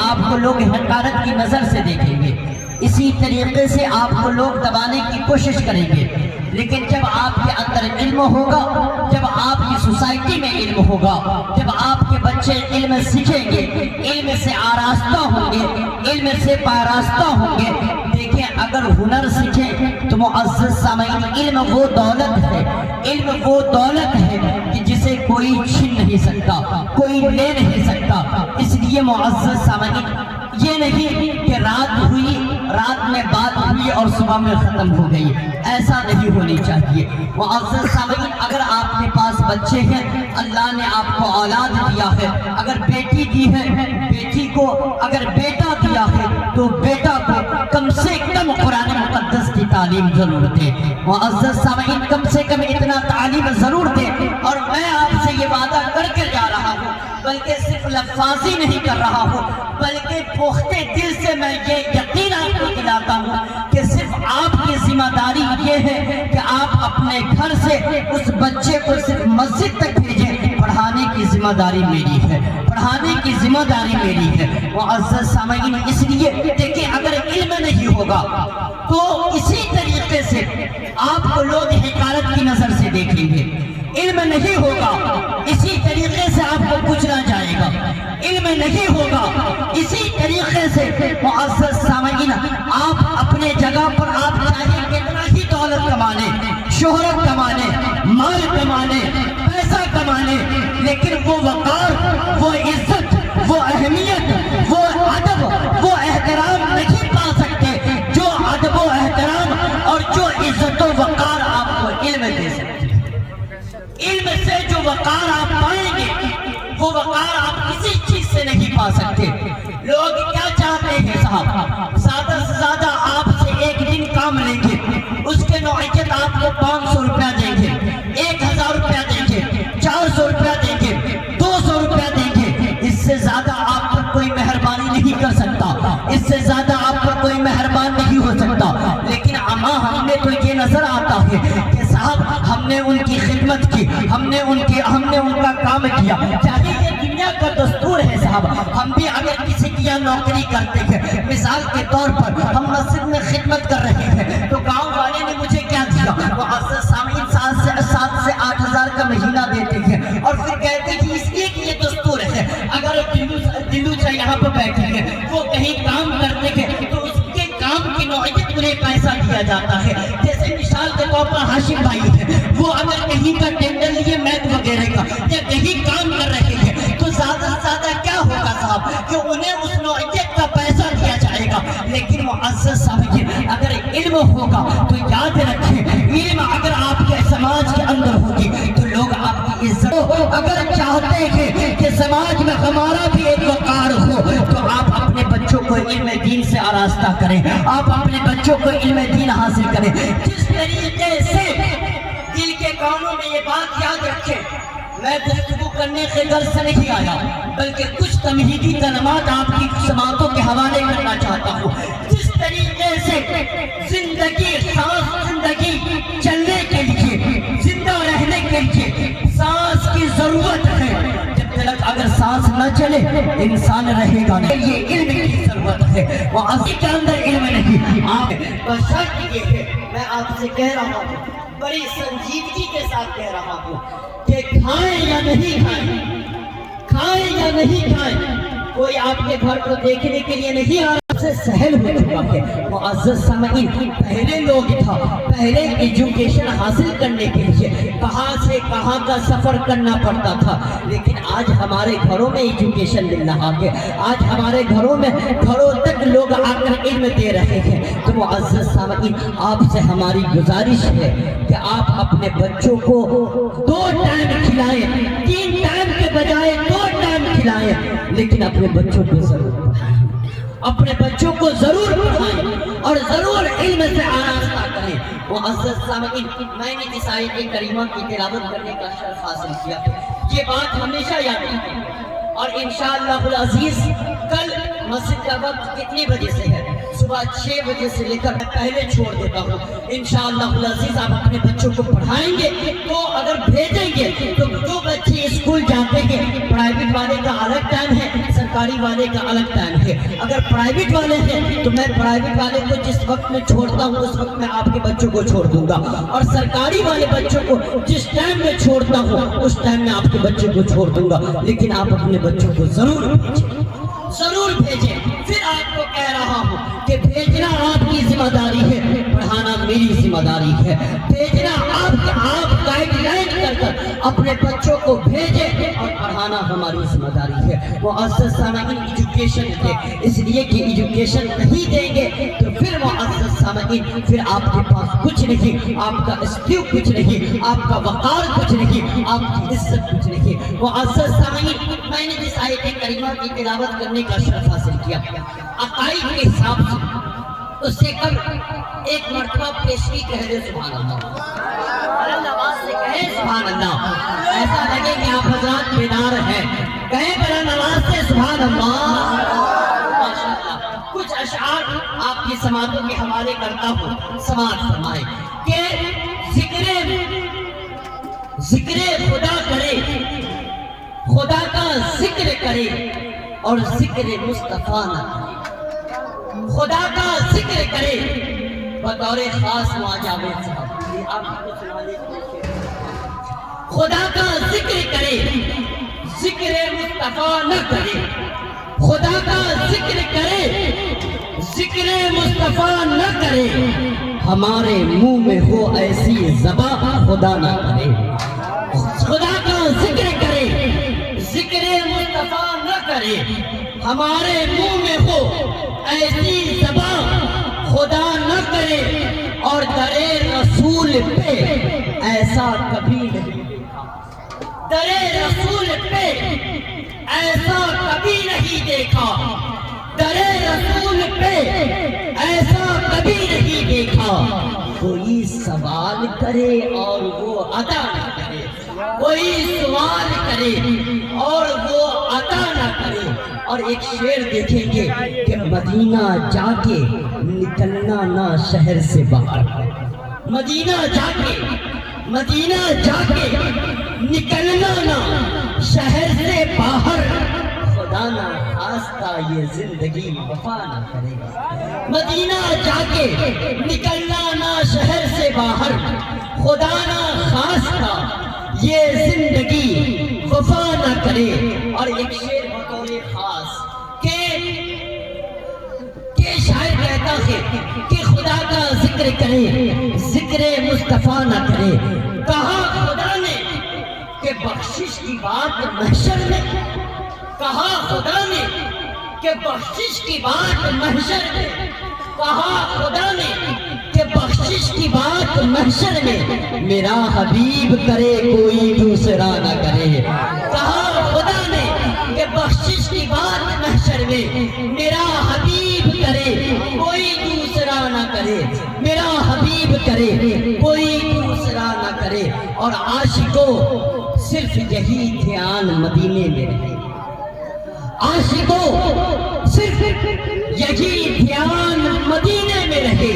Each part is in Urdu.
آپ کو لوگ حقارت کی نظر سے دیکھیں گے، اسی طریقے سے آپ کو لوگ دبانے کی کوشش کریں گے۔ لیکن جب آپ کے اندر علم ہوگا، جب آپ کی سوسائٹی میں علم ہوگا، جب آپ کے بچے علم سیکھیں گے، علم سے آراستہ ہوں گے، علم سے پاراستہ ہوں گے۔ دیکھیں اگر ہنر سیکھیں تو معزز سامعین، علم وہ دولت ہے، علم وہ دولت ہے کہ جسے کوئی چھین نہیں سکتا، کوئی لے نہیں سکتا۔ اس لیے معزز سامعین، یہ نہیں کہ رات ہوئی، رات میں بات ہوئی اور صبح میں ختم ہو گئی، ایسا نہیں ہونی چاہیے۔ معزز سامعین، اگر آپ کے پاس بچے ہیں، اللہ نے آپ کو اولاد دیا ہے، اگر بیٹی دی ہے، بیٹی کو، اگر بیٹا دیا ہے تو بیٹا کو کم سے کم قرآن مقدس کی تعلیم ضرور دے۔ معزز سامعین، کم سے کم اتنا تعلیم ضرور دے۔ اور میں آپ سے یہ وعدہ کر کے جا رہا ہوں، بلکہ صرف لفاظی نہیں کر رہا ہوں، بلکہ پختہ دل سے میں یہ یقین آپ کو دلاتا ہوں کہ صرف آپ کی ذمہ داری یہ ہے کہ آپ اپنے گھر سے اس بچے کو صرف مسجد تک بھیجیں۔ پڑھانے کی ذمہ داری میری ہے، پڑھانے کی ذمہ داری میری ہے۔ معزز سامعین، اس لیے دیکھیں اگر علم نہیں ہوگا تو اسی طریقے سے آپ کو لوگ حقارت کی نظر سے دیکھیں گے۔ علم نہیں ہوگا اسی طریقے سے آپ کو کچلا جائے گا، علم نہیں ہوگا اسی طریقے سے معزز سامعین، آپ اپنے جگہ پر آپ چاہے کتنا ہی دولت کمانے، شہرت کمانے، مال کمانے، پیسہ کمانے، لیکن وہ وقار، وہ عزت، وہ اہمیت، وہ ادب، وہ احترام نہیں پا سکتے جو ادب و احترام اور جو عزت و وقار آپ کو علم دے سکتے۔ علم سے جو وقار آپ پائیں گے، وہ وقار آپ کسی چیز سے نہیں پا سکتے۔ لوگ کیا چاہتے ہیں صاحب؟ زیادہ سے زیادہ آپ سے ایک دن کام لیں گے، اس کے نوعیت آپ کو 500 روپیہ دیں گے، 1000 روپیہ دیں گے، 400 روپیہ دیں گے، 200 روپیہ دیں گے۔ اس سے زیادہ آپ پر کوئی مہربانی نہیں کر سکتا، اس سے زیادہ آپ پر کوئی مہربان نہیں ہو سکتا۔ لیکن ہمیں تو یہ نظر آتا ہے کہ صاحب ہم نے ان کی خدمت کی، ہم نے ان کا کام کیا، چاہے یہ دنیا کا دستور ہے صاحب۔ ہم بھی اگر کسی کی یہاں نوکری کرتے ہیں، مثال کے طور پر ہم مسجد میں خدمت کر رہے ہیں تو گاؤں والے نے مجھے کیا دیا، معزز سامعین 7 سے 8 ہزار کا مہینہ دیتے ہیں، اور پھر کہتے ہیں کہ اس لیے کہ یہ دستور ہے۔ اگر دلو چاہ یہاں پہ بیٹھے ہیں، وہ کہیں کام کرتے ہیں تو اس کے کام کی نوعیت انہیں پیسہ دیا جاتا ہے۔ جیسے مثال کے طور پر ہاشم بھائی ہے، وہ اگر کہیں کا ٹینڈر لیے میت وغیرہ کا یا کہیں کام کر رہے ہیں تو زیادہ سے زیادہ کیا ہوگا صاحب کہ انہیں اس نوعیت کا پیسہ دیا جائے گا۔ لیکن معزز سامعین، اگر علم ہوگا تو یاد رکھیں، علم اگر آپ کے سماج کے اندر ہوگی تو لوگ آپ کی عزت، اگر چاہتے ہیں کہ سماج میں ہمارا بھی ایک وقار ہو تو آپ اپنے بچوں کو علم دین سے آراستہ کریں، آپ اپنے بچوں کو علم دین حاصل کریں۔ جس طریقے سے دل کے کانوں میں یہ بات یاد رکھیں، میں گفتگو کرنے کے غرض سے نہیں آیا، بلکہ کچھ تمہیدی کلمات آپ کی سماعتوں کے حوالے کرنا چاہتا ہوں۔ جس طریقے سے زندگی، سانس زندگی چلنے کے لیے، زندہ رہنے کے لیے سانس کی ضرورت ہے، جب تک اگر سانس نہ چلے انسان رہے گا نہیں۔ یہ علم کی ضرورت ہے، وہ اسی کے اندر علم نہیں۔ آپ بس شرط یہ ہے، میں آپ سے کہہ رہا ہوں، بڑی سنجیدگی کے ساتھ کہہ رہا ہوں کہ کھائیں یا نہیں کھائیں، کھائیں یا نہیں کھائیں، کوئی آپ کے گھر کو دیکھنے کے لیے نہیں آ رہا۔ سے سہل ہو چکا ہے معزز سامعین، پہلے لوگ تھا، پہلے ایجوکیشن حاصل کرنے کے لیے کہاں سے کہاں کا سفر کرنا پڑتا تھا، لیکن آج ہمارے گھروں میں ایجوکیشن مل رہا ہے، آج ہمارے گھروں میں گھروں تک لوگ آ کر علم دے رہے ہیں۔ تو معزز سامعین، آپ سے ہماری گزارش ہے کہ آپ اپنے بچوں کو 2 ٹائم کھلائیں، 3 ٹائم کے بجائے 2 ٹائم کھلائیں، لیکن اپنے بچوں کو ضرور پڑھائیں، اپنے بچوں کو ضرور پڑھائیں اور ضرور علم سے آراستہ کریں۔ معزز سامعین، میں نے اس آیت کریمہ کی تلاوت کرنے کا شرف حاصل کیا، یہ بات ہمیشہ یاد رکھیں، اور انشاءاللہ العزیز کل مسجد کا وقت کتنے بجے سے ہے؟ صبح 6 بجے سے لے کر پہلے چھوڑ دیتا ہوں. انشاءاللہ العزیز آپ اپنے بچوں کو پڑھائیں گے تو اگر بھیجیں گے تو جو بچے اسکول جاتے ہیں پرائیویٹ والے کا الگ ٹائم ہے, سرکاری والے کا الگ ٹائم ہے. اگر پرائیویٹ والے ہیں تو میں پرائیویٹ والے کو جس وقت میں چھوڑتا ہوں اس وقت میں آپ کے بچوں کو چھوڑ دوں گا, اور سرکاری والے بچوں کو جس ٹائم میں چھوڑتا ہوں اس ٹائم میں آپ کے بچوں کو چھوڑ دوں گا. لیکن آپ اپنے بچوں کو ضرور بھیجیں. پھر آپ کو کہہ رہا ہوں کہ بھیجنا آپ کی ذمہ داری ہے, پڑھانا میری ذمہ داری ہے. بھیجنا آپ گائیڈ لائن کر اپنے بچوں کو بھیجیں اور پڑھانا ہماری ذمہ داری ہے. معزز سامعین, ایجوکیشن ہے, اس لیے کہ ایجوکیشن نہیں دیں گے تو پھر معزز سامعین پھر آپ کے پاس کچھ نہیں, آپ کا اسٹیو کچھ نہیں, آپ کا وقار کچھ نہیں, آپ کی عزت کچھ نہیں. معزز سامعین, میں نے جس آیت کریمہ کی تلاوت کرنے کا شرف حاصل کیا عقائد کے حساب سے, اس سے کم ایک مرتبہ پیشگی کہہ دے سبحان اللہ, بلند آواز سے کہیں سبحان اللہ, ایسا لگے کہ آپ حضرات بیدار ہیں, کہیں بلند آواز سے سبحان اللہ. ماشاءاللہ, کچھ اشعار آپ کی سماعتوں کے حوالے کرتا ہوں, سماعت فرمائیں کہ ذکر خدا کرے, خدا کا ذکر کرے اور ذکر مصطفیٰ نہ کرے. خدا کا ذکر کرے بطور خاص جاوید صاحب, یہ آپ کو سنانے کے لیے. خدا کا ذکر کرے, ذکر مصطفیٰ نہ کرے. خدا کا ذکر کرے, ذکر مصطفیٰ نہ کرے. ہمارے منہ میں ہو ایسی زبان خدا نہ کرے. خدا کا ذکر کرے, ذکر مصطفیٰ نہ کرے. ہمارے منہ میں ہو ایسی زبان خدا نہ کرے. اور درے رسول پہ ایسا کبھی نہیں دیکھا, درے رسول پہ ایسا کبھی نہیں دیکھا. درے رسول پہ ایسا کبھی نہیں دیکھا. کوئی سوال کرے اور وہ عطا نہ کرے, کوئی سوال کرے اور وہ عطا نہ کرے. اور ایک شعر دیکھیں گے کہ مدینہ جا کے نکلنا نہ شہر سے باہر, مدینہ جا کے نکلنا نہ شہر سے باہر. خدا نہ خواستہ یہ زندگی وفا نہ کرے. مدینہ جا کے نکلنا نہ شہر سے باہر. خدا نہ خواستہ یہ زندگی وفا نہ کرے. اور ایک شعر بطور خاص کہ شاعر کہتا ہے کہ خدا کا ذکر کرے, ذکر مصطفیٰ نہ کرے. کہا خدا نے کہ بخشش کی بات محشر میں, کہا خدا نے کہ بخشش کی بات محشر میں, کہا خدا نے کہ بخشش کی بات محشر میں. میرا حبیب کرے کوئی دوسرا نہ کرے. کہا خدا نے کہ بخشش کی بات محشر میں, میرا حبیب کرے کوئی دوسرا نہ کرے. میرا حبیب کرے کوئی دوسرا نہ کرے. اور عاشقوں صرف یہی دھیان مدینے میں رہے, عاشقوں صرف یہی دھیان مدینے میں رہے.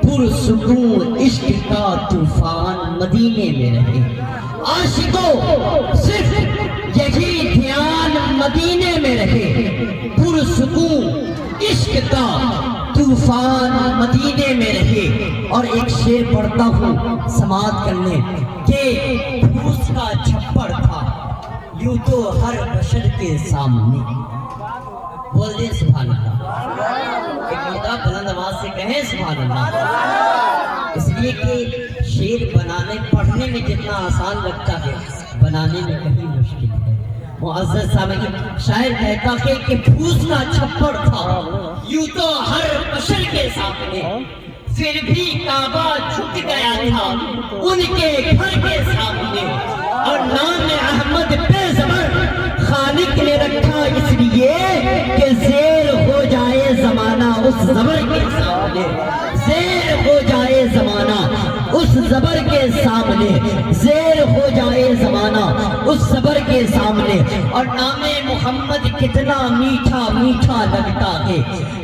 پرسکون عشق کا طوفان مدینے میں رہے. عاشقوں صرف یہی دھیان مدینے میں رہے. پرسکون عشق کا طوفان مدینے میں رہے. اور ایک شعر پڑھتا ہوں سماعت کرنے کہ پھوس کا چھپڑ تھا یوں تو ہر بشر کے سامنے. بول دیں سبحان اللہ, ایک مرتبہ بلند آواز سے کہیں سبحان اللہ. اس لیے کہ شعر بنانے پڑھنے میں جتنا آسان لگتا ہے بنانے میں کہیں مشکل ہے. معزز سامعین, شاعر کہتا ہے کہ پھوس کا چھپڑ تھا یوں تو ہر بشر کے سامنے, پھر بھی کعبہ جھک گیا تھا ان کے گھر کے سامنے. اور نام احمد پہ زبر خالق نے رکھا اس لیے کہ زیر ہو جائے زمانہ اس زبر کے سامنے. زیر ہو جائے زمانہ اس زبر کے سامنے, زیر ہو جائے زمانہ اس زبر کے سامنے. اور نام محمد کتنا میٹھا میٹھا لگتا ہے,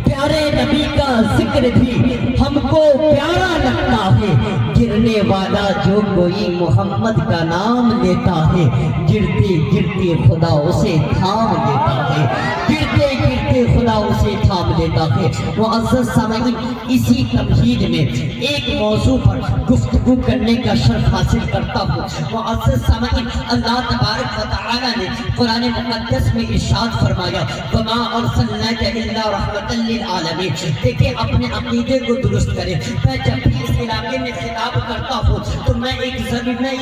پیارا پیارے نبی کا ذکر بھی ہم کو پیارا لگتا ہے، گرنے والا جو کوئی محمد کا نام لیتا ہے، گرتے گرتے خدا اسے تھام لیتا ہے، گرتے گرتے خدا اسے تھام لیتا ہے۔ معزز سامعین، اسی تمہید میں ایک موضوع پر گفتگو کرنے کا شرف حاصل کرتا ہوں۔ معزز سامعین، اللہ تبارک و تعالی نے قرآن مقدس میں ارشاد فرمایا وَمَا أَرْسَلْنَاكَ إِلَّا رَحْمَةً لِلْعَالَمِينَ۔ دیکھیں اپنے عقیدے کو درست کریں۔ میں جب بھی اس علاقے میں خطاب کرتا ہوں تو میں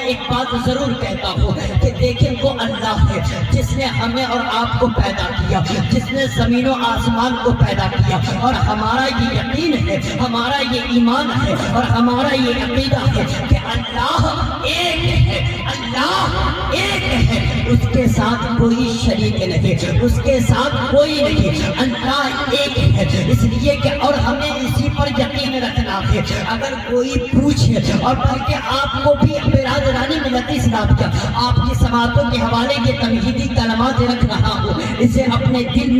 ایک بات ضرور کہتا ہوں کہ دیکھیں وہ اللہ ہے جس نے ہمیں اور آپ کو پیدا کیا، جس نے زمین و آسمان کو پیدا کیا، اور ہمارا یہ یقین ہے، ہمارا یہ ایمان ہے اور ہمارا یہ عقیدہ ہے کہ اللہ ایک ہے، اللہ ایک ہے، اس کے ساتھ کوئی شریک نہیں، اس کے ساتھ کوئی نہیں، اللہ ایک ہے۔ اس لیے کہ اور ہمیں اسی پر یقین رکھنا ہے۔ اگر کوئی پوچھے اور بلکہ آپ کو بھی برادرانی ملتی اسلامیہ آپ کی سماعتوں کے حوالے یہ تمہیدی کلمات رکھ رہا ہوں، اسے اپنے دل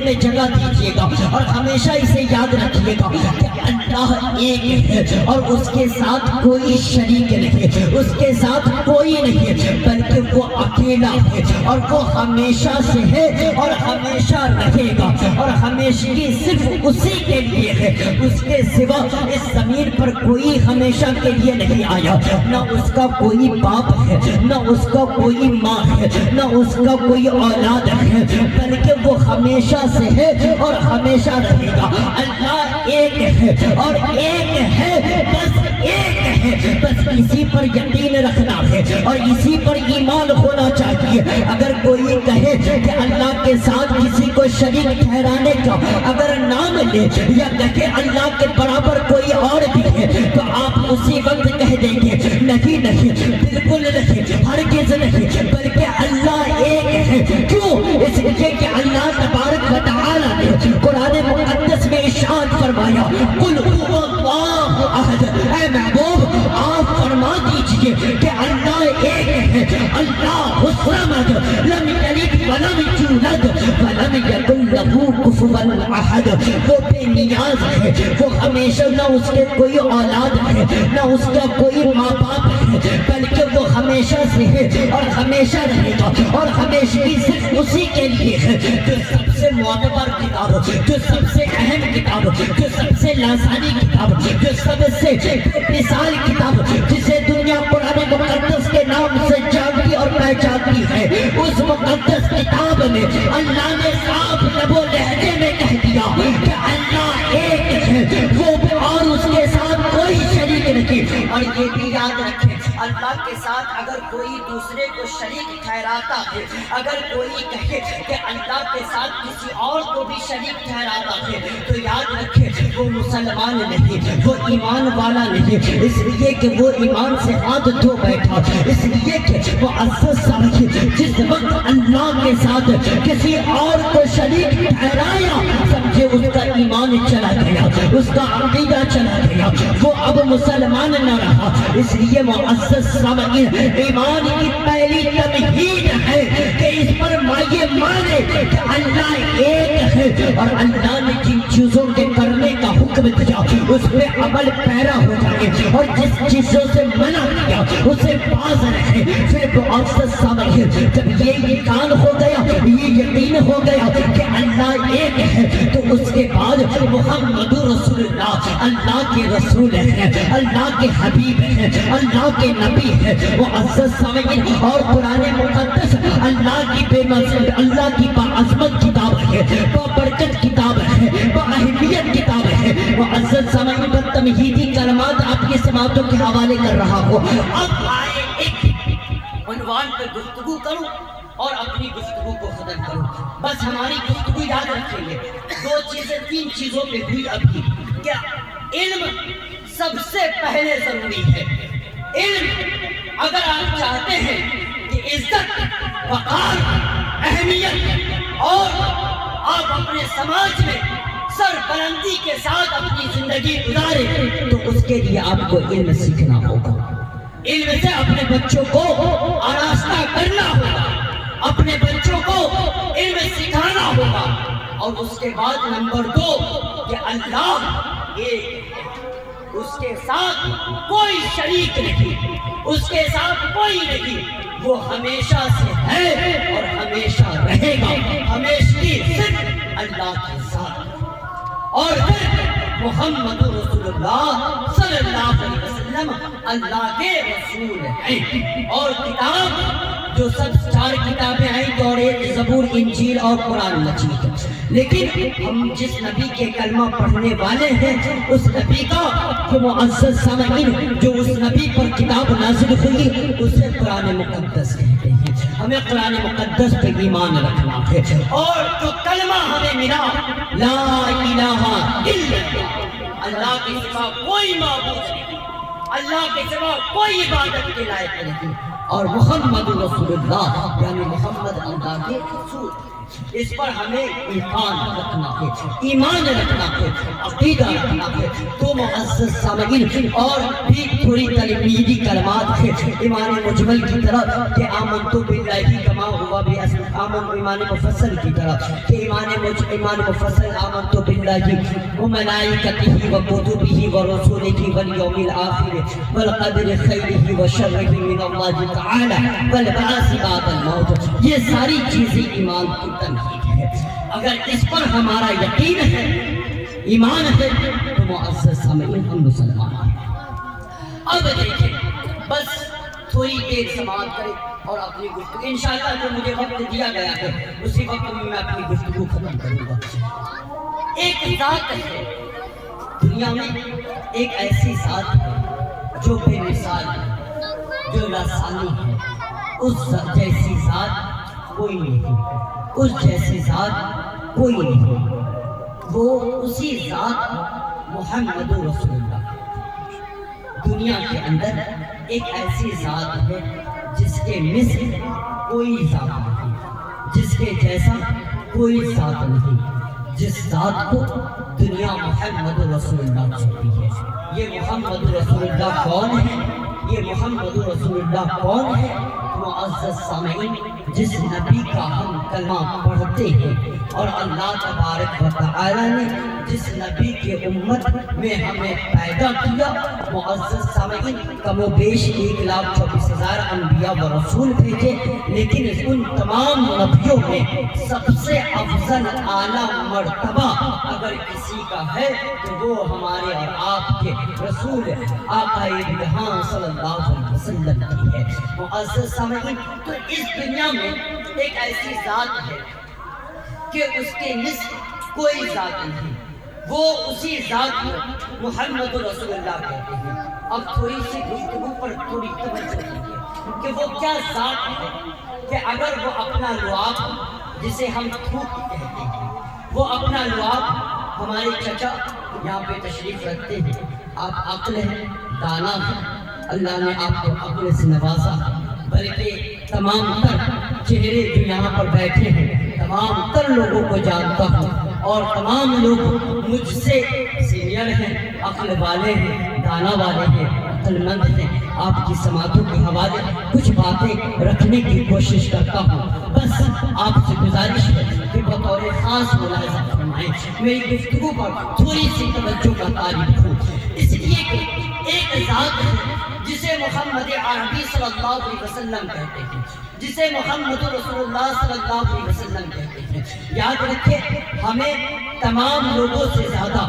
میں جگہ دیجیے گا اور ہمیشہ اسے یاد رکھیے گا کہ اللہ ایک ہے اور اس کے ساتھ کوئی شریک نہیں، اس کے ساتھ کوئی نہیں، بلکہ وہ اکیلا ہے اور وہ ہمیشہ سے ہے اور ہمیشہ رہے گا، اور ہمیشگی صرف اسی کے لیے ہے، اس کے سوا اس زمین پر کوئی ہمیشہ کے لیے نہیں آیا، نہ اس کا کوئی باپ ہے، نہ اس کا کوئی ماں ہے، نہ اس کا کوئی اولاد ہے، بلکہ وہ ہمیشہ سے ہے اور ہمیشہ رہے گا۔ اللہ ایک ہے اور ایک ہے، بس ایک ہے، بس اسی پر یقین رکھنا ہے اور اسی پر ایمان ہونا چاہیے۔ اگر کوئی کہے کہ اللہ کے ساتھ کسی کو شریک ٹھہرانے کا اگر نام لے یا کہے اللہ کے برابر کوئی اور بھی ہے تو آپ اسی وقت کہہ دیں گے نہیں نہیں، بالکل نہیں، ہرگز نہیں، بلکہ اللہ ایک ہے۔ کیوں؟ اس لیے کہ اللہ تبارک و تعالی نے قرآن مقدس میں ارشاد فرمایا قل هو اللہ احد، اے محبوب آپ فرما دیجئے کہ اللہ ایک ہے، اللہ الصمد لم یلد ولم یولد ولم یکن له کفوا احد۔ وہ بے نیاز ہے، وہ ہمیشہ نہ اس کے کوئی اولاد ہے، نہ اس کا کوئی ماں باپ ہے، بلکہ وہ ہمیشہ سے ہے اور ہمیشہ رہے گا، اور ہمیشہ صرف اسی کے لیے ہے جو سب سے معتبر کتاب، جو سب سے اہم کتاب، جو سب سے لازانی کتاب، جو سب سے مثال کتاب، جسے دنیا قرآن مقدس کے نام سے جانتی اور پہچانتی ہے۔ اس مقدس کتاب میں اللہ نے صاف لب و لہجے میں کہہ دیا کہ اللہ ایک ہے، وہ اور اس کے ساتھ کوئی شریک نہیں۔ اور یہ بھی یاد رکھیں اللہ کے ساتھ اگر کوئی دوسرے کو شریک ٹھہراتا ہے، اگر کوئی کہے کہ اللہ کے ساتھ کسی اور کو بھی شریک ٹھہراتا ہے تو یاد رکھیں وہ مسلمان نہیں، وہ ایمان والا نہیں، اس لیے کہ وہ ایمان سے ہاتھ دھو بیٹھا، اس لیے کہ وہ معزز سمجھے جس وقت اللہ کے ساتھ کسی اور کو شریک ٹھہرایا سمجھے اس کا ایمان چلا گیا، اس کا عقیدہ چلا گیا، وہ اب مسلمان نہ رہا۔ اس لیے معزز سامعین، ایمان کی پہلی تمہید ہے کہ اس پر یہ مانے کہ اللہ ایک ہے اور اللہ نے جن چیزوں کے کرنے کا حکم دیا اس پہ عمل پیرا ہو جائے، اور جس چیزوں سے منع کیا اسے باز رہے۔ پھر معزز سامعین، جب یہ ایمان ہو گیا، یہ یقین ہو گیا کہ اللہ ایک ہے، تو اس کے بعد محمد رسول اللہ اللہ کے رسول ہیں، اللہ کے حبیب ہیں، اللہ کے نبی ہیں۔ معزز سامعین، اور قرآن مقدس اللہ کی بے مثل، اللہ کی باعظمت کتاب ہے، بابرکت کتاب ہے، بااہمیت کتاب ہے۔ معزز سامعین، تمہیدی کلمات آپ کی سماعتوں کے حوالے کر رہا ہوں۔ اب آئے ایک عنوان پہ گفتگو کروں اور اپنی گفتگو کو ختم کروں۔ بس ہماری گفتگو یاد رکھیں گے دو چیزیں، تین چیزوں پہ ہوئی ابھی۔ کیا؟ علم سب سے پہلے ضروری ہے۔ علم اگر آپ چاہتے ہیں کہ عزت، وقار، اہمیت اور آپ اپنے سماج میں سربلندی کے ساتھ اپنی زندگی گزاریں تو اس کے لیے آپ کو علم سیکھنا ہوگا۔ علم سے اپنے بچوں کو آراستہ کرنا ہوگا، اپنے بچوں کو علم سکھانا ہوگا۔ اور اس کے بعد نمبر 2 کہ اللہ ایک ہے، اس کے ساتھ کوئی شریک نہیں، اس کے ساتھ کوئی نہیں، وہ ہمیشہ سے ہے اور ہمیشہ رہے گا، ہمیشہ صرف اللہ کے ساتھ۔ اور پھر محمد رسول اللہ صلی اللہ علیہ وسلم اللہ کے رسول ہیں، اور کتاب جو سب 4 کتابیں ہیں، توریت، زبور، انجیل اور قرآن مجید، لیکن ہم جس نبی کے کلمہ پڑھنے والے ہیں اس نبی کا جو معزز سامعین جو اس نبی پر کتاب نازل ہوئی اسے قرآن مقدس کہتے ہیں۔ ہمیں قرآن مقدس پہ ایمان رکھنا ہے، اور جو کلمہ ہمیں ملا لا الہ الا اللہ، اللہ کے سوا کوئی معبود نہیں، اللہ کے سوا کوئی عبادت کے لائق نہیں، اور محمد رسول اللہ یعنی محمد اللہ کے رسول، اس پر ہمیں ایمان رکھنا ہے، ایمان رکھنا ہے، عقیدہ رکھنا ہے۔ تو معزز سامعین اور بھی تھوڑی تلمیدی کلمات ہیں ایمان مجمل کی طرح کہ آمنتو باللہ کما ہوا باسم، ایمان مفصل کی طرح کہ ایمان مفصل آمنتو باللہ وملائکتہ وکتبہ ورسولہ والیوم الآخر والقدر خیرہ وشرہ من اللہ تعالی والبعث بعد الموت، یہ ساری چیزیں ایمان کی تمہید ہے۔ اگر اس پر ہمارا یقین ہے، ایمان ہے، تو معزز سامعین ہم مسلمان ہیں۔ اب دیکھیں، بس تھوڑی دیر سماعت کریں اور اپنی گفتگو انشاءاللہ جو مجھے وقت دیا گیا ہے اسی وقت میں اپنی گفتگو ختم کروں گا۔ ایک ذات ہے دنیا میں، ایک ایسی ذات ہے جو بے مثال ہے، جو لاثانی ہے، اس جیسی ذات کوئی نہیں، اس جیسی ذات کوئی نہیں، وہ اسی ذات محمد رسول اللہ۔ دنیا کے اندر ایک ایسی ذات ہے جس کے مثل کوئی ذات نہیں، جس کے جیسا کوئی ذات نہیں، جس ذات کو دنیا محمد رسول اللہ کہتی ہے۔ یہ محمد رسول اللہ کون ہے؟ یہ محمد رسول اللہ کون ہے؟ معزز سامعین، جس نبی کا ہم کلمہ پڑھتے ہیں اور اللہ تبارک و تعالی نے جس نبی کے امت میں ہمیں پیدا کیا، معزز سامعین کم و بیش 1,24,000 انبیاء و رسول بھیجے، لیکن ان تمام نبیوں میں سب سے افضل اعلیٰ مرتبہ اگر کسی کا ہے تو وہ ہمارے اور آپ کے رسول آقا جہاں صلی اللہ علیہ وسلم کی ہے۔ معزز سامعین، تو اس دنیا میں ایک ایسی ذات ہے کہ اس کے مثل کوئی ذات نہیں، وہ اسی ذات کو محمد رسول اللہ کہتے ہیں۔ اب تھوڑی سی گفتگو پر تھوڑی توجہ دیجیے کہ وہ کیا ذات ہے کہ اگر وہ اپنا لعاب جسے ہم تھوک کہتے ہیں، وہ اپنا لعاب، ہمارے چچا یہاں پہ تشریف رکھتے ہیں، آپ عقل ہیں، دانا ہیں، اللہ نے آپ کو عقل سے نوازا، بلکہ تمام تر چہرے جو یہاں پر بیٹھے ہیں تمام تر لوگوں کو جانتا ہوں، اور تمام لوگ مجھ سے سینئر ہیں، عقل والے ہیں، دانا والے ہیں، عقل مند ہیں۔ آپ کی سماعتوں کے حوالے کچھ باتیں رکھنے کی کوشش کرتا ہوں، بس آپ سے گزارش ہے کہ بطور خاص ملاحظہ فرمائیں، میری گفتگو پر تھوڑی سی توجہ کا طالب ہوں، اس لیے کہ ایک ذات ہے جسے محمد عربی صلی اللہ علیہ وسلم کہتے ہیں، جسے محمد رسول اللہ صلی اللہ علیہ وسلم کہتے ہیں۔ یاد رکھیں، ہمیں تمام لوگوں سے زیادہ،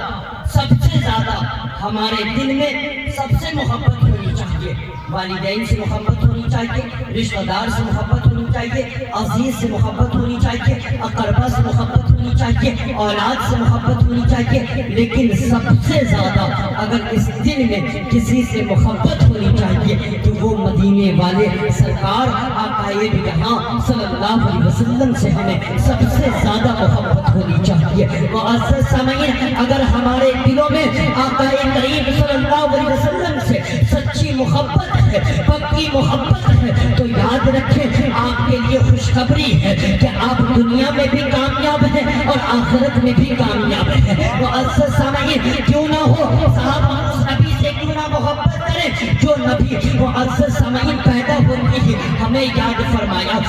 سب سے زیادہ ہمارے دل میں سب سے محبت ہونی چاہیے، والدین سے محبت ہونی چاہیے، رشتہ دار سے محبت ہونی چاہیے، عزیز سے محبت ہونی چاہیے، اقربا سے محبت ہونی چاہیے، اولاد سے محبت ہونی چاہیے، لیکن سب سے زیادہ اگر اس دل میں کسی سے محبت ہونی چاہیے تو وہ مدینے والے سرکار آقا جہاں صلی اللہ علیہ وسلم سے ہمیں سب سے زیادہ محبت ہونی چاہیے۔ معزز سامعین، اگر ہمارے دلوں میں آقا کریم صلی اللہ علیہ وسلم سے سچی محبت ہے، پکی محبت ہے، تو یاد رکھیں آپ کے لیے خوشخبری ہے کہ آپ دنیا میں بھی کامیاب ہیں اور آخرت میں بھی کامیاب ہیں۔ معزز سامعین، کیوں نہ ہو صحابہ اس نبی سے کیوں نہ محبت کریں جو نبی معزز سامعین پیدا ہونے ہی ہمیں یاد فرمایا،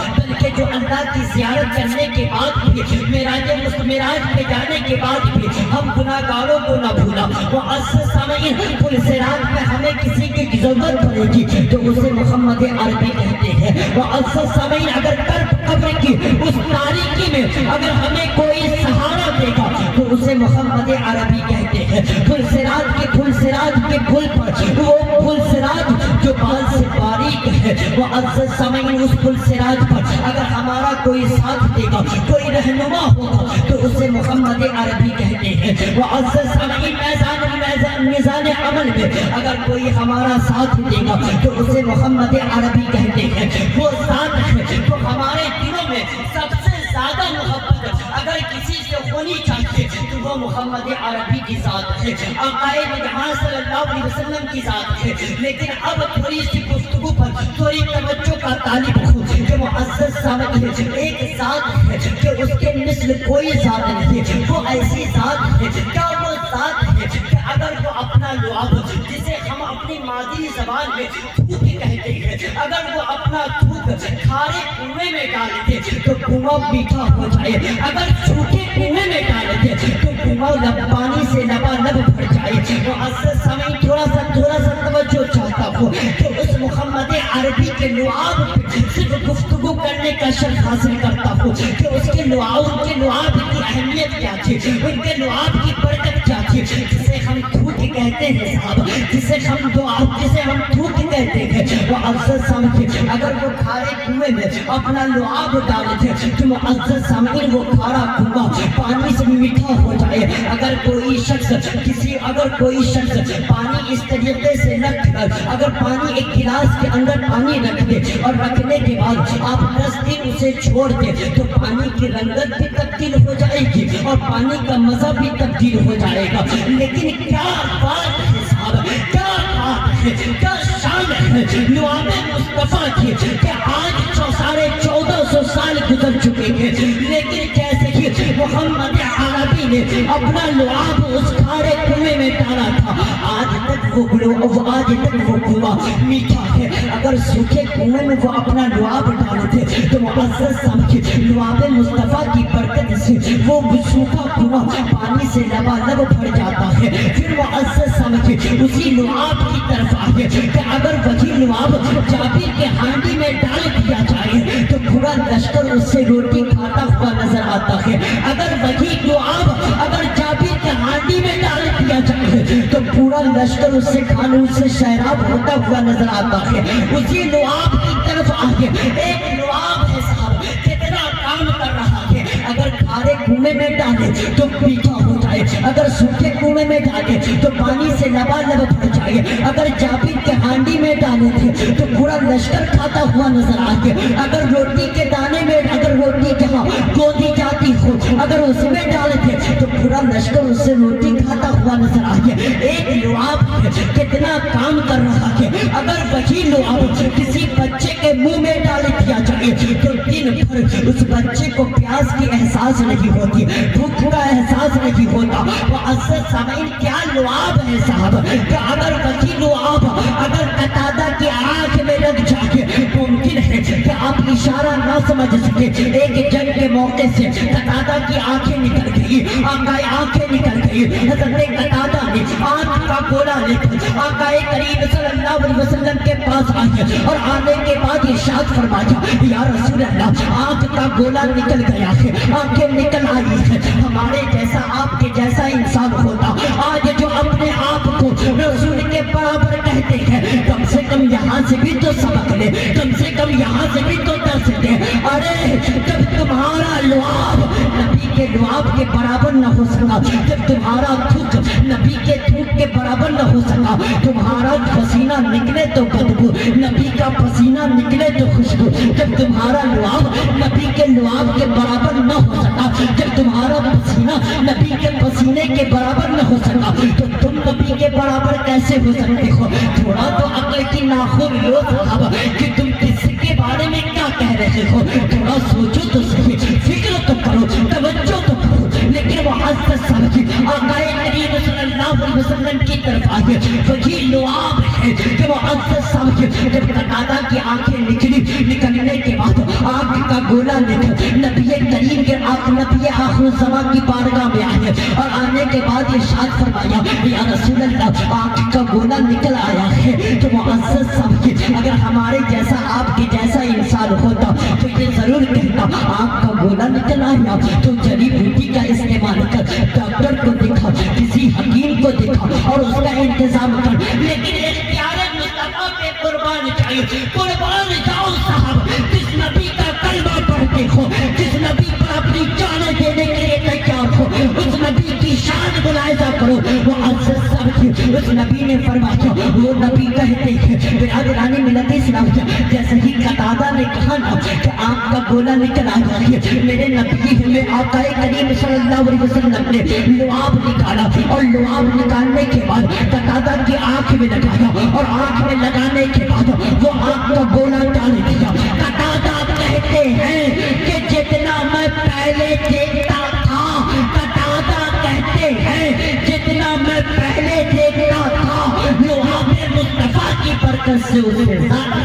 کہ جو اللہ کی زیارت کرنے کے بعد بھی معراج پہ جانے کے بعد بھی ہم گناہگاروں کو نہ بھولا۔ معزز سامعین، پل صراط میں ہمیں کسی کی ضرورت پڑے گی تو اسے محمد عربی کہتے ہیں۔ معزز سامعین، اگر قبر کی اس تاریکی میں اگر ہمیں کوئی سہارا دے گا تو اسے محمد عربی کہتے ہیں۔ پل صراط کے پل پر وہ پل صراط جو بال سے باریک ہے، معزز سامعین، اس پل صراط پر اگر ہمارا کوئی ساتھ دے گا، کوئی رہنما ہوگا تو اسے محمد عربی کہتے ہیں۔ معزز سامعین، میزان عمل میں اگر کوئی ہمارا ساتھ دے گا تو اسے محمد عربی کہتے ہیں۔ وہ ذات ہے جو ہمارے دلوں میں سب سے زیادہ محبت اگر کسی سے ہونی چاہیے تو وہ محمد عربی کی ذات ہے، آقائے جہاں صلی اللہ علیہ وسلم کی ذات ہے۔ لیکن اب تھوڑی سی گفتگو پر تھوڑی توجہ کا طالب ہوں کہ معزز سامعین، ایک ذات ہے کہ اس کے مثل کوئی ذات نہیں، وہ ایسی ذات ہے، کیا وہ ذات ہے کہ اگر وہ اپنا لعاب جسے ہم اپنی مادری زبان میں تھوک کہتے ہیں، اگر وہ اپنا تھوک کھارے کنویں میں ڈال دے تو کنواں میٹھا ہو جائے، اگر سوکھے کنویں میں ڈال دے تو کنواں پانی سے لبالب بھر جائے۔ معزز سامعین، تھوڑا سا توجہ چاہتا ہوں کہ اس محمد عربی کے لعاب پہ صرف گفتگو کرنے کا شرف حاصل کرتا ہوں کہ اس کے لعاب کی اہمیت کیا تھی، ان کے لعاب کی برکت کیا تھی، جسے ہم تھوک کہتے ہیں صاحب، جسے ہم تھوک کہتے ہیں۔ معزز سامعین، اگر وہ کھارے کنویں میں اپنا لعاب ڈالتے تو معزز سامعین وہ کھارا کنواں پانی سے میٹھا ہو جائے۔ اگر کوئی شخص پانی اس طریقے سے رکھ کر اگر پانی ایک گلاس کے اندر پانی رکھ دے اور رکھنے کے بعد آپ 10 دن اسے چھوڑ دے تو پانی کی رنگت بھی تبدیل ہو جائے گی اور پانی کا مزہ بھی تبدیل ہو جائے گا۔ لیکن کیا بات ہے صاحب، کیا بات ہے، کیا شان ہے لعاب مصطفیٰ کی کہ آج 1450 سال گزر چکے ہیں، لیکن جیسے ہی محمد عربی نے اپنا لعاب اس کھارے کنویں میں ڈالا تھا، آج تک وہ کنواں میٹھا ہے۔ اگر سوکھے کنویں میں وہ اپنا لعاب ڈالتے تو معزز سامعین، لعاب مصطفیٰ کی برکت سے وہ سوکھا کنواں پانی سے لبالب بھر جاتا ہے۔ پھر معزز سامعین، اسی لعاب کی طرف آئے کہ اگر وہی لعاب جابر کے ہانڈی میں ڈال دیا جائے تو پورا لشکر اس سے روٹی کھاتا ہوا نظر آتا ہے۔ اگر وہی لعاب اگر جابر کے ہانڈی میں ڈال دیا جائے تو پورا لشکر اس سے کھانوں سے شیراب ہوتا ہوا نظر آتا ہے۔ اسی لعاب کی طرف آگے ایک لعاب ہے صاحب، کتنا کام کر رہا ہے، اگر کھارے کنویں میں ڈالے تو میٹھا ہو جائے، اگر سوکھے کنویں میں ڈالے تو پانی سے لبالب بھر جائے، اگر جابر کے ہانڈی میں ڈالے تھے تو پورا لشکر کھاتا ہوا نظر آگے، اگر روٹی کے دانے میں اگر روٹی جہاں گوندی جاتی ہو اگر اس میں ڈالے تھے تو پورا لشکر اس سے روٹی کھاتا ہوا نظر آگے۔ ایک لعاب کتنا کام کر رہا ہے، اگر وہی لعاب کسی بچے کے منہ میں ڈال دیا جائے تو دن بھر اس بچے کو پیاس کی احساس نہیں ہوتی، بھوک کا احساس نہیں ہوتا۔ معزز سامعین، کیا لعاب ہے صاحب کہ اگر وہی لعاب اگر قتادہ کی آنکھ میں لگ جائے، ممکن ہے کہ آپ اشارہ نہ سمجھ سکے۔ ایک جنگ کے موقع سے قتادہ کی آنکھیں نکل گئی، آنکھیں نکل گئی، حضرت قتادہ نے آنکھ کا گولا لے کر آقا کریم صلی اللہ علیہ وسلم کے پاس آئے اور آنے کے بعد ارشاد فرمایا، یا رسول اللہ، آنکھ کا گولا نکل گیا ہے، آنکھیں نکل آئی ہے، ہمارے جیسا آپ کے جیسا انسان ہوتا آج جو اپنے آپ کو رسول کے برابر کہتے ہیں، کم سے کم یہاں سے بھی تو سبق لے، کم سے کم یہاں سے بھی تو درس دے۔ ارے جب تمہارا لعاب نبی کے لعاب کے برابر نہ ہو سکا، جب تمہارا تھوک نبی کے تھوک کے برابر نہ ہو سکا، تمہارا پسینہ نکلے تو بدبو، نبی کا پسینہ نکلے تو خوشبو، جب تمہارا لعاب نبی کے لعاب کے برابر نہ ہو سکا، جب تمہارا پسینہ نبی کے پسینے کے برابر نہ ہو سکا تو تم نبی کے برابر کیسے ہو سکتے ہو؟ تھوڑا تو عقل کی ناخن لو صاحب کہ تم کس کے بارے میں کیا کہہ رہے ہو، تھوڑا سوچو تو صحیح، فکر تو کرو، توجہ تو کرو۔ لیکن لیکن معزز سمجھے آقا کریم صلی اللہ علیہ وسلم کی طرف آئے، وہی لعاب ہے کہ معزز سمجھے جب قتادہ کی آنکھیں نکلنے کے بعد آنکھ کا گولا نکل نبی کریم کے نبی آخر الزمان کی بارگاہ میں آئے اور آنے کے بعد ارشاد فرمایا یا رسول اللہ آنکھ کا گولا نکل آیا ہے۔ تو معزز سمجھے اگر ہمارے جیسا آپ کے جیسا انسان ہوتا تو یہ ضرور کہتا آنکھ کا گولا نکل آیا تو جڑی بوٹی کا استعمال کر، ڈاکٹر کو دکھا، کسی حکیم کو دکھا اور اس کا انتظام کر، لیکن اختیار مصطفیٰ پہ قربان چاہیے، قربان جاؤ صاحب، جس نبی کا کلمہ پڑھتے ہو، جس نبی پر اپنی جانیں دینے کے لیے تیار ہو، اس نبی کی شان ملاحظہ کرو۔ وہ عزت سمجھے اس نبی نے فرمایا، وہ نبی کہتے ہیں برادرانی ملت اسلام جیسے ہی قتادہ نے کہا نا کہ آنکھ کا گولا نکل آیا ہے، میرے نبی میں آقا کریم صلی اللہ علیہ وسلم نے لعاب نکالا اور لعاب نکالنے کے بعد قتادہ کی آنکھ میں لگایا اور آنکھ میں لگانے کے بعد وہ آنکھ کا گولا ڈال دیا۔ قتادہ کہتے ہیں کہ جتنا میں پہلے دیکھتا تھا، قتادہ کہتے ہیں جتنا میں پہلے دیکھتا تھا لعاب مصطفیٰ کی برکت سے اسے زیادہ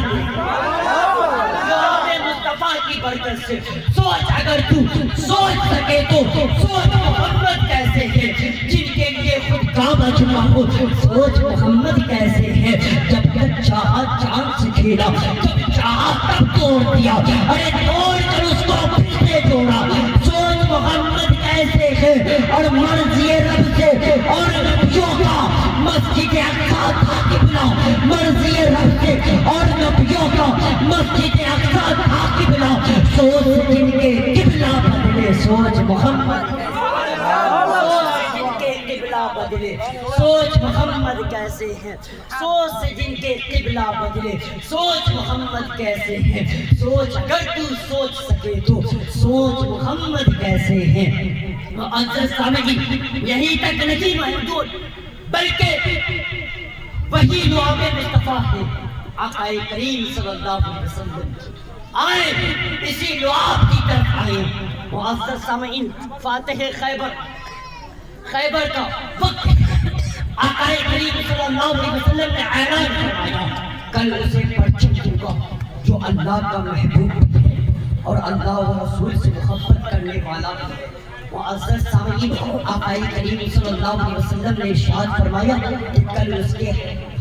مصطفیٰ کی برکت سے۔ سوچ اگر تو سوچ سکے تو سوچ محمد کیسے ہے جن کے لیے خود کعبہ جمع ہو، سوچ محمد کیسے ہے جب تک چاہا چاند سے کھیلا، جب چاہا تب توڑ دیا، ارے توڑ کر اس کو پھر سے جوڑا۔ سوچ محمد کیسے ہے اور مرضی رب سے اور نبیوں کا مسجد اقصیٰ تھا قبلہ، مرضی رب سے اور نبیوں کا مسجد اقصیٰ تھا قبلہ، سوچ جن کے قبلہ بدلے، سوچ محمد بدلے، سوچ محمد کیسے ہیں، سوچ سے جن کے قبلہ بدلے، سوچ محمد کیسے ہیں، سوچ اگر تو سوچ سکے تو سوچ محمد کیسے ہیں۔ معزز سامعین یہی تک نہیں محدود بلکہ وہی لعاب مصطفیٰ ہے آقا کریم صلی اللہ علیہ وسلم آئے، اسی لعاب کی طرف آئے۔ معزز سامعین فاتح خیبر کا وقت آقا کریم صلی اللہ علیہ وسلم نے اعلان فرمایا کل اسے پرچم دوں گا جو اللہ کا محبوب ہے اور اللہ و رسول سے محبت کرنے والا ہے۔ معزز سامعین آقا کریم صلی اللہ علیہ وسلم نے ارشاد فرمایا کہ کل اس کے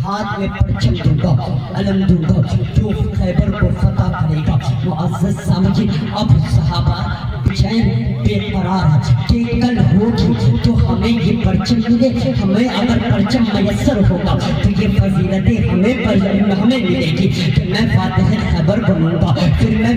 ہاتھ میں پرچم دوں گا، علم دوں گا جو خیبر کو فتح کرے گا۔ معزز سامعین اب صحابہ چین بے قرار کہ کل ہوگی تو ہمیں یہ پرچم ملے، ہمیں اگر پرچم میسر ہوگا تو یہ فضیلتیں ہمیں ملے گی کہ میں فاتح خیبر بنوں گا، پھر میں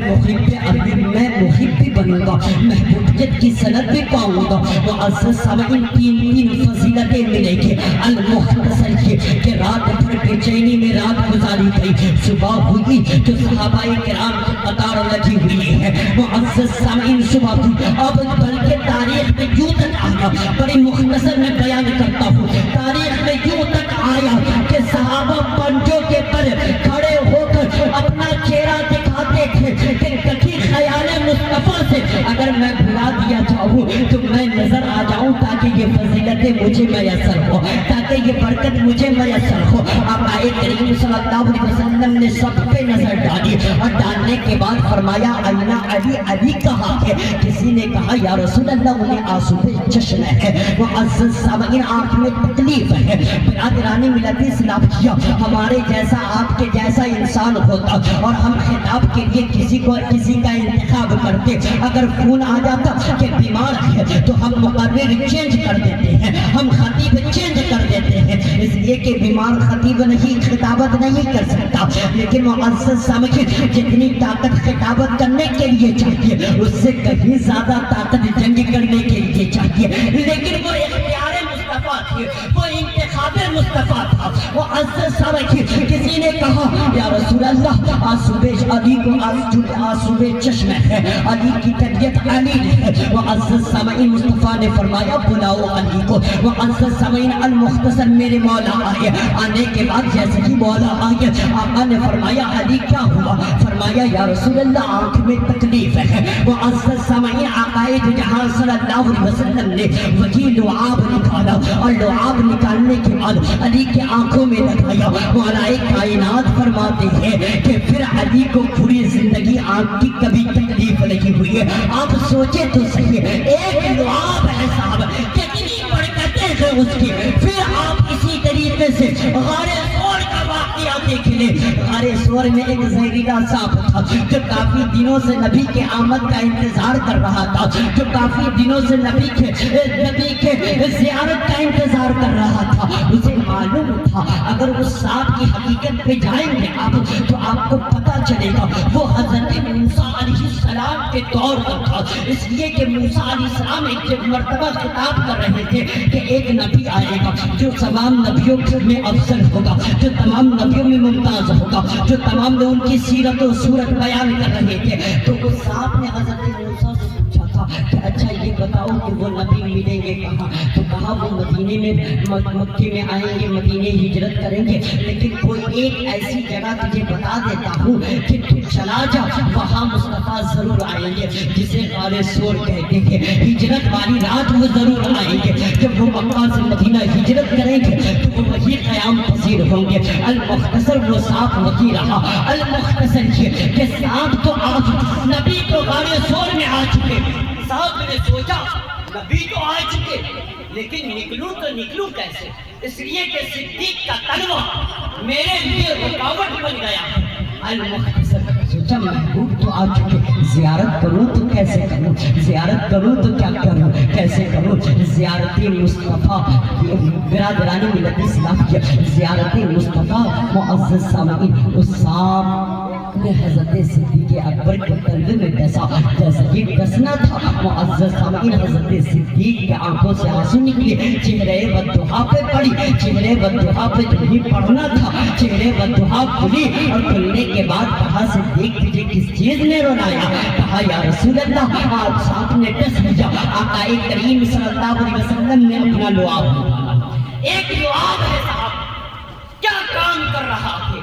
محب بھی بنوں گا، محبوبیت کی سند بھی پاؤں گا۔ معزز سامعین تین فضیلتیں ملے گی۔ المختصر یہ کہ رات بھر بے چینی میں رات گزاری گئی، صبح ہوئی تو صحابہ کرام کی قطار لگی ہوئی ہے۔ معزز سامعین اب بلکہ تاریخ میں یوں تک آیا، بڑی مختصر میں بیان کرتا ہوں، تاریخ میں یوں تک آیا کہ صحابہ پنجوں کے پر کھڑے ہو کر اپنا چہرہ دکھاتے تھے کہ کبھی خیال مصطفیٰ سے اگر میں بھلا دیا جاؤں تو میں نظر آ جاؤں تاکہ یہ فضیلتیں مجھے میسر ہو، تاکہ یہ برکت مجھے میسر ہو۔ آقا کریم صلی اللہ علیہ وسلم نے سب پہ نظر ڈالی اور ڈالنے کے بعد فرمایا اینا علی، علی کہا ہے؟ کسی نے کہا یا رسول اللہ انہیں آسوب چشم ہے۔ معزز سامعین آنکھ میں تکلیف ہے، برادرانی ملت اسلام کیا ہمارے جیسا آپ کے جیسا انسان ہوتا اور ہم خطاب کے لیے کسی کا انتخاب کرتے، اگر فون آ جاتا کہ بیمار ہے تو ہم مقرر چینج کر دیتے ہیں، ہم خطیب چینج کر دیتے ہیں، اس لیے کہ بیمار خطیب نہیں خطابت نہیں کر سکتا۔ لیکن معزز سامعین جتنی طاقت خطابت کرنے کے لیے چاہیے اس سے کہیں زیادہ طاقت جنگ کرنے کے لیے چاہیے، لیکن وہ اختیار مصطفیٰ تھی، وہ انتخاب مصطفیٰ تھا۔ معزز سامعین کسی نے کہا یا رسول اللہ آنسوئے علی کو آنسوئے چشم ہے، علی کی طبیعت علی ہے۔ معزز سامعین مصطفیٰ نے فرمایا بلاؤ علی کو۔ معزز سامعین المختصر میرے مولا آئے، آنے کے بعد جیسے ہی مولا آئے آقا نے فرمایا علی کیا ہوا؟ فرمایا یا رسول اللہ آنکھ میں تکلیف ہے۔ معزز سامعین آقائے دو جہاں صلی اللہ علیہ وسلم نے وہی لعاب نکالا اور لعاب نکالنے کے بعد علی کے آنکھوں میں لگایا۔ مولا کائنات فرماتے ہیں کہ پھر علی کو پوری زندگی آنکھ کی کبھی تکلیف نہیں ہوئی ہے۔ آپ سوچیں تو صحیح، ایک لعاب ہے صاحب، کتنی برکتیں ہیں اس کی۔ پھر آپ اسی طریقے سے غار ثور کا واقعہ دیکھ لیں۔ غار ثور میں ایک زہریلا سانپ تھا جو کافی دنوں سے نبی کے آمد کا انتظار کر رہا تھا، جو کافی دنوں سے نبی کے زیارت کا انتظار کر رہا تھا۔ اسے معلوم تھا اگر اس سانپ کی حقیقت پہ جائیں گے آپ تو آپ کو پتہ چلے گا وہ حضرت موسیٰ علیہ السلام کے دور کا تھا، اس لیے کہ موسیٰ علیہ السلام ایک مرتبہ خطاب کر رہے تھے کہ ایک نبی آئے گا جو تمام نبیوں میں افضل ہوگا، جو تمام نبیوں میں ممتاز ہوگا، جو تمام لوگوں کی سیرت و صورت بیان کر رہے تھے۔ تو اس صاحب نے حضرت موسیٰ سے پوچھا تھا کہ اچھا یہ بتاؤ کہ وہ نبی ملیں گے کہاں؟ تو کہا وہ مدینے میں مکے میں آئیں گے، مدینے ہجرت کریں گے، لیکن کوئی ایک ایسی جگہ تجھے بتا دیتا ہوں کہ تو چلا جا، وہاں مصطفیٰ ضرور آئیں گے، جسے غار ثور کہتے ہیں۔ ہجرت والی رات وہ ضرور آئیں گے، جب وہ مکہ سے مدینہ ہجرت کریں گے تو وہ وہی قیام پذیر ہوں گے۔ المختصر وہ سانپ وہی رہا۔ المختصر یہ کہ سانپ تو آج نبی تو غار ثور میں آ چکے، سانپ نے سوچا نبی تو آ چکے لیکن نکلوں تو نکلوں کیسے؟ اس لیے کہ صدیق کا تلوہ میرے لیے رکاوٹ بن گیا۔ المختصر سوچا محبوب تو آ چکے، زیارت کروں تو کیسے کروں؟ زیارت کروں تو کیا کروں؟ کیسے کروں؟ زیارت مصطفیٰ، برادران ملت اسلام کی زیارت مصطفیٰ معزز سامعین، اس سانپ نے حضرت صدیق اکبر کے تلوے میں ڈسا۔ جیسا کہ ڈسنا تھا معزز سامعین حضرت صدیق کے آنکھوں سے آنسو نکلے، چہرے بددعا پہ پڑی، چہرے بددعا پہ جو نہیں پڑھنا تھا، چہرے بددعا کھلی اور کھلنے کے بعد کہا صدیق تجھے کس چیز نے رلایا؟ کہا یا رسول اللہ آپ سانپ نے ڈس لیا۔ آقا کریم صلی اللہ علیہ وسلم نے اپنا لعاب نکالا۔ ایک لعاب ہے صاحب، کیا کام کر رہا ہے؟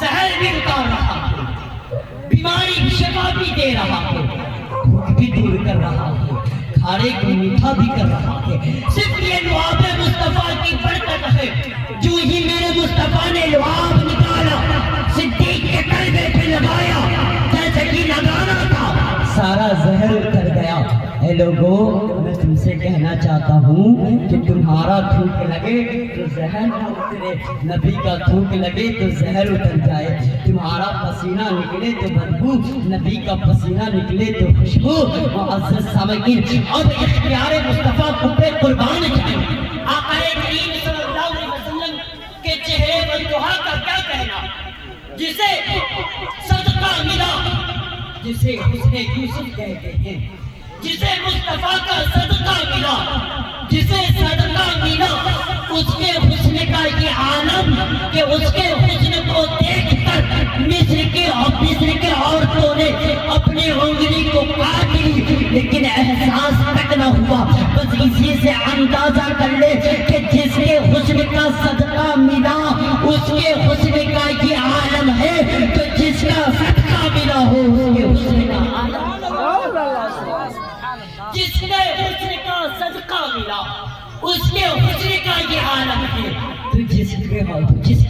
زہر بھی اتار رہا ہے، بیماری کی شفا بھی دے رہا ہے، بھوک بھی دور کر رہا ہے، کھارے کو میٹھا بھی کر رہا ہے۔ صرف یہ لعاب مصطفیٰ کی برکت ہے۔ جو ہی میرے مصطفیٰ نے لعاب نکالا صدیق کے قلبے پہ لگایا، جیسے کہ لگانا تھا سارا زہر اتر گیا۔ اے لوگو میں تم سے کہنا چاہتا ہوں کہ تمہارا تھوک لگے تو زہر نہ اترے، نبی کا تھوک لگے تو زہر اتر جائے، تمہارا پسینہ نکلے تو بدبو، نبی کا پسینہ نکلے تو خوشبو۔ معزز سامعین اب اختیار مصطفیٰ پہ قربان جائیں۔ آقا کریم صلی اللہ علیہ وسلم کے چہرے بددعا کا کیا کہنا؟ جسے صدقہ ملا، جسے حسن یوسف کہتے ہیں، جسے مصطفیٰ کا صدقہ ملا، جسے صدقہ ملا، اس کے حسن کا یہ عالم کہ اس کے حسن کو دیکھ کر مصر کے عورتوں نے اپنی انگلی کو کاٹ لی، لیکن احساس تک نہ ہوا۔ بس اسی سے اندازہ کر لے کہ جس کے حسن کا صدقہ ملا اس کے حسن کا یہ عالم ہے، تو جس کا صدقہ ملا ہو اس کے حسن کا عالم، جس نے حسن کا صدقہ ملا اس کے حسن کا یہ عالم ہے، تو جس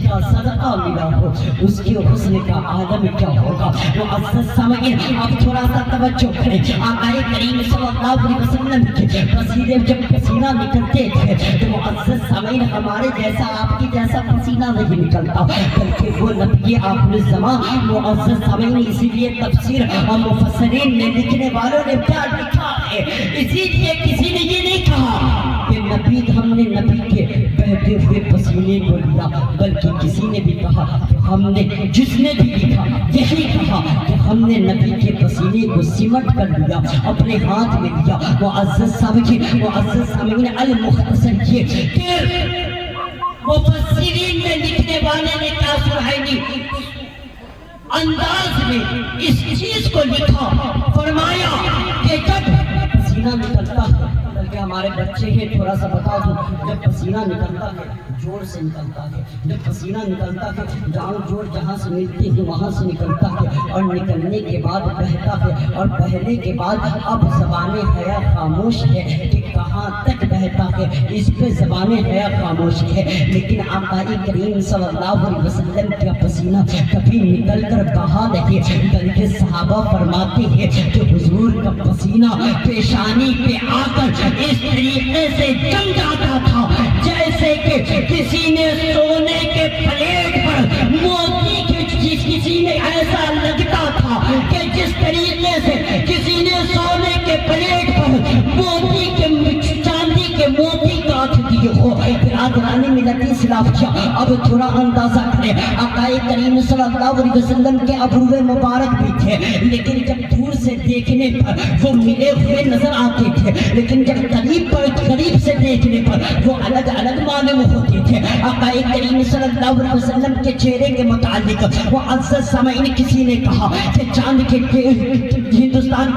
کا صدقہ ملا ہو اس کے حسن کا عالم کیا ہوگا؟ معزز سامعین اب تھوڑا سا توجہ کریں۔ آقا کریم صلی اللہ علیہ وسلم کے پسینے جب پسینہ نکلتے تھے تو معزز سامعین ہمارے جیسا آپ کی جیسا پسینہ نہیں نکلتا، بلکہ وہ نبی آخر الزمان معزز سامعین، اسی لیے تفسیر اور مفسرین نے لکھنے والوں نے کیا لکھا ہے، اسی لیے کسی نے یہ نہیں کہا کہ نبی ہم نے نبی کے بہتے ہوئے پسینے کو لیا، بلکہ کسی نے بھی کہا کہ ہم نے، جس نے بھی لکھا یہی کہا کہ ہم نے نبی کے پسینے کو سمٹ کر لیا، اپنے ہاتھ میں لیا۔ معزز سامعین المختصر یہ کہ مفسرین میں لکھنے والے نے تاثرہینی انداز میں اس چیز کو لکھا، فرمایا کہ جب پسینہ نکلتا ہے، بلکہ ہمارے بچے ہیں تھوڑا سا بتا دوں، جب پسینہ نکلتا ہے جوڑ سے نکلتا ہے، جب پسینہ نکلتا ہے جان جوڑ جہاں سے ملتی ہے وہاں سے نکلتا ہے، اور نکلنے کے بعد بہتا ہے، اور بہنے کے بعد اب زبان حیا خاموش ہے کہ کہاں تک بہتا ہے، اس پہ زبان حیا خاموش ہے۔ لیکن آقا کریم صلی اللہ علیہ وسلم کا پسینہ کبھی نکل کر بہا نہیں، بلکہ صحابہ فرماتے ہیں کہ حضور کا پسینہ پیشانی پہ آ کر اس طریقے سے جم جاتا تھا جیسے کہ کسی نے سونے کے پلیٹ پر موتی کی، کسی نے ایسا لگتا تھا کہ جس طریقے سے کسی نے سونے کے پلیٹ پر موتی کے چاندی کے موتی کاٹ دیے ہو۔ برادران ملت اسلام کیا اب تھوڑا اندازہ کریں، آقا کریم صلی اللہ علیہ وسلم کے ابرو مبارک بھی تھے، لیکن جب دور سے دیکھنے پر وہ ملے ہوئے نظر آتے تھے، لیکن جب قریب سے دیکھنے پر وہ الگ الگ معلوم ہوتے تھے۔ آقا کریم صلی اللہ علیہ وسلم کے چہرے کے متعلق وہ عزیز سامعین کسی نے کہا کہ چاند کے ہندوستان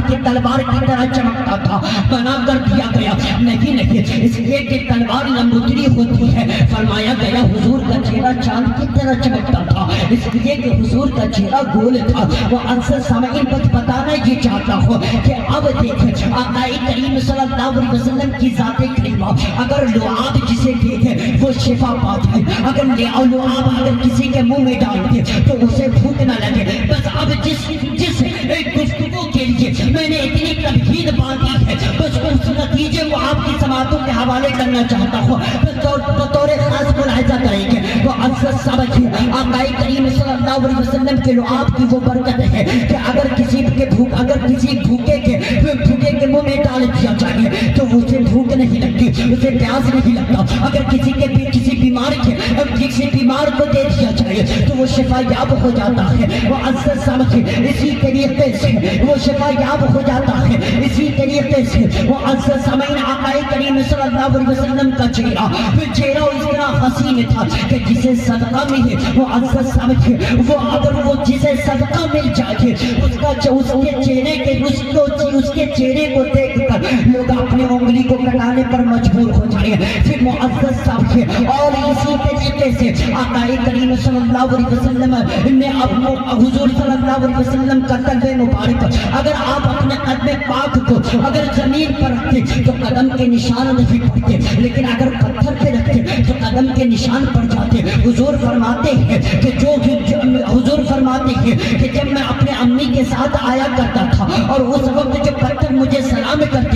کے تلوار کی طرح چمکتا تھا، بنا کر دیا گیا، نہیں اس لیے کہ تلوار لمبوتری ہوتی ہے، فرمایا گیا حضور کا چہرہ چاند کی طرح چمکتا تھا، اس لیے کہ حضور کا چہرہ گول تھا۔ وہ عزیز سامعین بتانا یہ چاہتا ہو کہ اب دیکھیں آقا کریم صلی اللہ علیہ وسلم کی ذات کریمہ، اگر لعاب جسے دیکھیں وہ شفا پاتا ہے، اگر لعاب اگر کسی کے منہ میں ڈال دے تو اسے بھوک نہ لگے۔ بس اب جس گفتگو کے لیے میں نے اتنی تمہید باندھی ہے، بس اس نتیجے کو آپ کی سماعتوں کے حوالے کرنا چاہتا ہوں، بطور خاص ملاحظہ کریں گے۔ وہ عزیز سمجھے آقا کریم صلی اللہ علیہ وسلم کے لعاب کی وہ برکت ہے کہ اگر کسی بھوکے کے منہ میں ڈال دیا جائے تو اسے بھوک نہیں لگتی، اسے پیاس نہیں لگتا۔ اگر کسی بیمار کو دے دیا جائے تو وہ شفا یاب ہو جاتا ہے۔ وہ عزیز سمجھے اسی طریقے سے وہ شفا یاب ہو جاتا ہے، اسی طریقے سے وہ عزیز سامعین آقا کریم صلی اللہ علیہ وسلم کا چہرہ اس طرح حسین تھا کہ جسے صدقہ ملے وہ عزیز سمجھے وہ اگر وہ جسے صدقہ مل جائے اس کے چہرے کو دیکھ کر لوگ اپنی انگلی کو کٹانے پر مجبور ہو جائیں۔ پھر معزز سمجھے اور اسی طریقے سے آقا کریم صلی اللہ علیہ وسلم نے حضور صلی اللہ علیہ وسلم کا قلب مبارک اگر آپ اپنے قدم پاک کو اگر زمین پر رکھتے تو قدم کے نشان نہیں پڑتے، لیکن اگر پتھر پہ رکھتے تو قدم کے نشان پڑ جاتے۔ حضور فرماتے ہیں کہ جب میں اپنے امی کے ساتھ آیا کرتا تھا اور اس وقت جو پتھر مجھے سلام کرتے